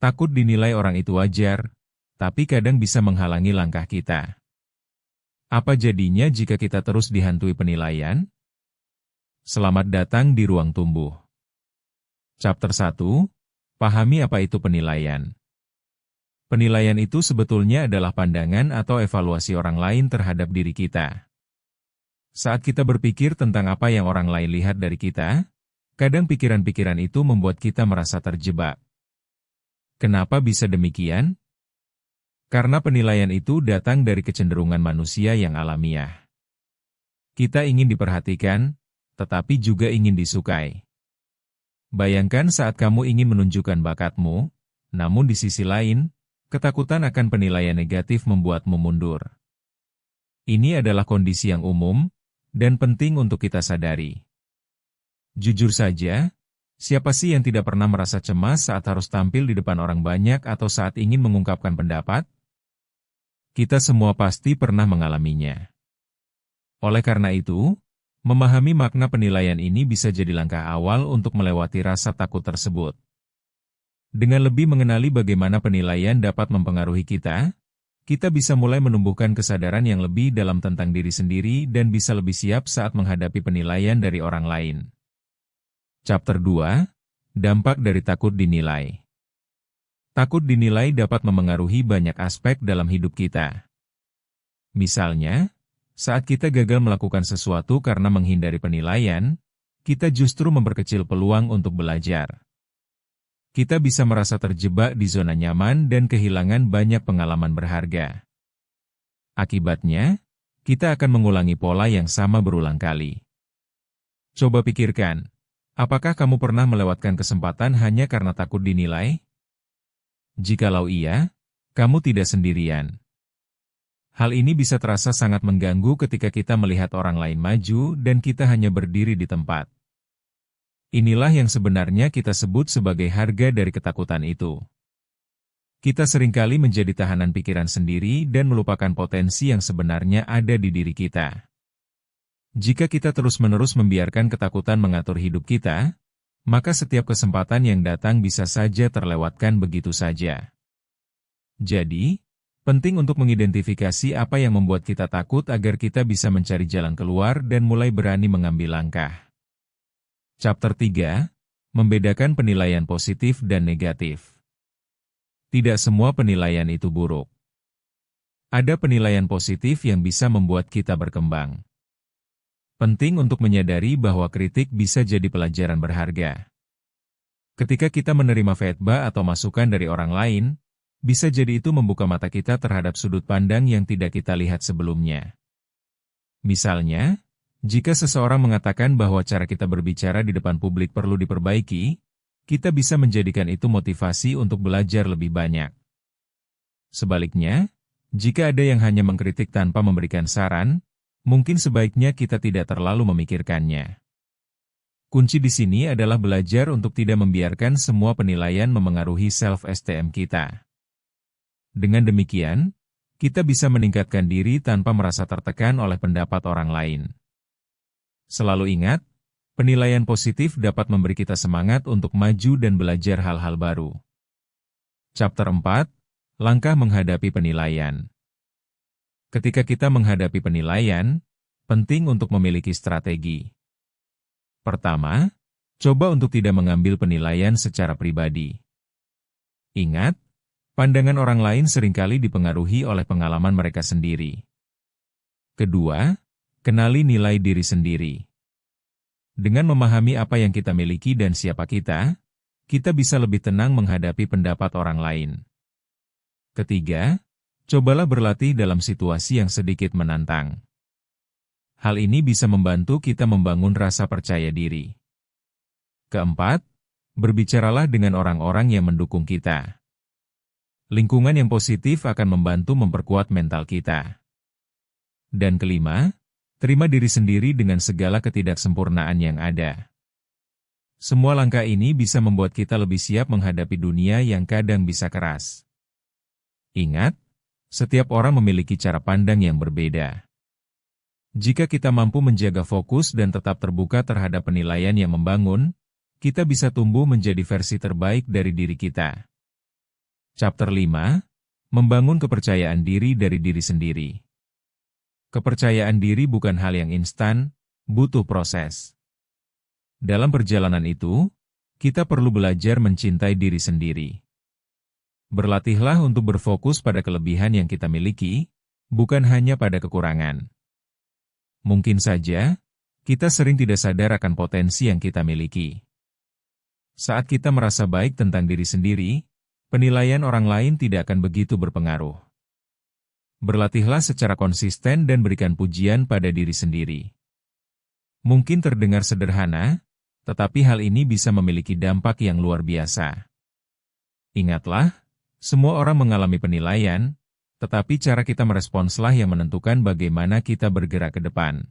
Takut dinilai orang itu wajar, tapi kadang bisa menghalangi langkah kita. Apa jadinya jika kita terus dihantui penilaian? Selamat datang di Ruang Tumbuh. Chapter 1, Pahami apa itu penilaian. Penilaian itu sebetulnya adalah pandangan atau evaluasi orang lain terhadap diri kita. Saat kita berpikir tentang apa yang orang lain lihat dari kita, kadang pikiran-pikiran itu membuat kita merasa terjebak. Kenapa bisa demikian? Karena penilaian itu datang dari kecenderungan manusia yang alamiah. Kita ingin diperhatikan, tetapi juga ingin disukai. Bayangkan saat kamu ingin menunjukkan bakatmu, namun di sisi lain, ketakutan akan penilaian negatif membuatmu mundur. Ini adalah kondisi yang umum, dan penting untuk kita sadari. Jujur saja, siapa sih yang tidak pernah merasa cemas saat harus tampil di depan orang banyak atau saat ingin mengungkapkan pendapat? Kita semua pasti pernah mengalaminya. Oleh karena itu, memahami makna penilaian ini bisa jadi langkah awal untuk melewati rasa takut tersebut. Dengan lebih mengenali bagaimana penilaian dapat mempengaruhi kita bisa mulai menumbuhkan kesadaran yang lebih dalam tentang diri sendiri dan bisa lebih siap saat menghadapi penilaian dari orang lain. Chapter 2, Dampak dari takut dinilai. Takut dinilai dapat memengaruhi banyak aspek dalam hidup kita. Misalnya, saat kita gagal melakukan sesuatu karena menghindari penilaian, kita justru memperkecil peluang untuk belajar. Kita bisa merasa terjebak di zona nyaman dan kehilangan banyak pengalaman berharga. Akibatnya, kita akan mengulangi pola yang sama berulang kali. Coba pikirkan, apakah kamu pernah melewatkan kesempatan hanya karena takut dinilai? Jikalau iya, kamu tidak sendirian. Hal ini bisa terasa sangat mengganggu ketika kita melihat orang lain maju dan kita hanya berdiri di tempat. Inilah yang sebenarnya kita sebut sebagai harga dari ketakutan itu. Kita seringkali menjadi tahanan pikiran sendiri dan melupakan potensi yang sebenarnya ada di diri kita. Jika kita terus-menerus membiarkan ketakutan mengatur hidup kita, maka setiap kesempatan yang datang bisa saja terlewatkan begitu saja. Jadi, penting untuk mengidentifikasi apa yang membuat kita takut agar kita bisa mencari jalan keluar dan mulai berani mengambil langkah. Chapter 3, Membedakan penilaian positif dan negatif. Tidak semua penilaian itu buruk. Ada penilaian positif yang bisa membuat kita berkembang. Penting untuk menyadari bahwa kritik bisa jadi pelajaran berharga. Ketika kita menerima feedback atau masukan dari orang lain, bisa jadi itu membuka mata kita terhadap sudut pandang yang tidak kita lihat sebelumnya. Misalnya, jika seseorang mengatakan bahwa cara kita berbicara di depan publik perlu diperbaiki, kita bisa menjadikan itu motivasi untuk belajar lebih banyak. Sebaliknya, jika ada yang hanya mengkritik tanpa memberikan saran, mungkin sebaiknya kita tidak terlalu memikirkannya. Kunci di sini adalah belajar untuk tidak membiarkan semua penilaian memengaruhi self-esteem kita. Dengan demikian, kita bisa meningkatkan diri tanpa merasa tertekan oleh pendapat orang lain. Selalu ingat, penilaian positif dapat memberi kita semangat untuk maju dan belajar hal-hal baru. Chapter 4, Langkah menghadapi penilaian. Ketika kita menghadapi penilaian, penting untuk memiliki strategi. Pertama, coba untuk tidak mengambil penilaian secara pribadi. Ingat, pandangan orang lain seringkali dipengaruhi oleh pengalaman mereka sendiri. Kedua, kenali nilai diri sendiri. Dengan memahami apa yang kita miliki dan siapa kita bisa lebih tenang menghadapi pendapat orang lain. Ketiga, cobalah berlatih dalam situasi yang sedikit menantang. Hal ini bisa membantu kita membangun rasa percaya diri. Keempat, berbicaralah dengan orang-orang yang mendukung kita. Lingkungan yang positif akan membantu memperkuat mental kita. Dan kelima, terima diri sendiri dengan segala ketidaksempurnaan yang ada. Semua langkah ini bisa membuat kita lebih siap menghadapi dunia yang kadang bisa keras. Ingat, setiap orang memiliki cara pandang yang berbeda. Jika kita mampu menjaga fokus dan tetap terbuka terhadap penilaian yang membangun, kita bisa tumbuh menjadi versi terbaik dari diri kita. Chapter 5, Membangun kepercayaan diri dari diri sendiri. Kepercayaan diri bukan hal yang instan, butuh proses. Dalam perjalanan itu, kita perlu belajar mencintai diri sendiri. Berlatihlah untuk berfokus pada kelebihan yang kita miliki, bukan hanya pada kekurangan. Mungkin saja, kita sering tidak sadar akan potensi yang kita miliki. Saat kita merasa baik tentang diri sendiri, penilaian orang lain tidak akan begitu berpengaruh. Berlatihlah secara konsisten dan berikan pujian pada diri sendiri. Mungkin terdengar sederhana, tetapi hal ini bisa memiliki dampak yang luar biasa. Ingatlah, semua orang mengalami penilaian, tetapi cara kita meresponslah yang menentukan bagaimana kita bergerak ke depan.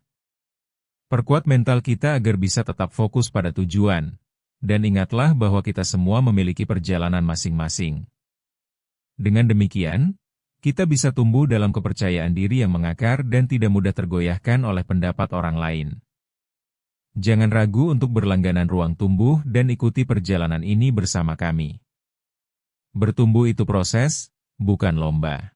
Perkuat mental kita agar bisa tetap fokus pada tujuan. Dan ingatlah bahwa kita semua memiliki perjalanan masing-masing. Dengan demikian, kita bisa tumbuh dalam kepercayaan diri yang mengakar dan tidak mudah tergoyahkan oleh pendapat orang lain. Jangan ragu untuk berlangganan Ruang Tumbuh dan ikuti perjalanan ini bersama kami. Bertumbuh itu proses, bukan lomba.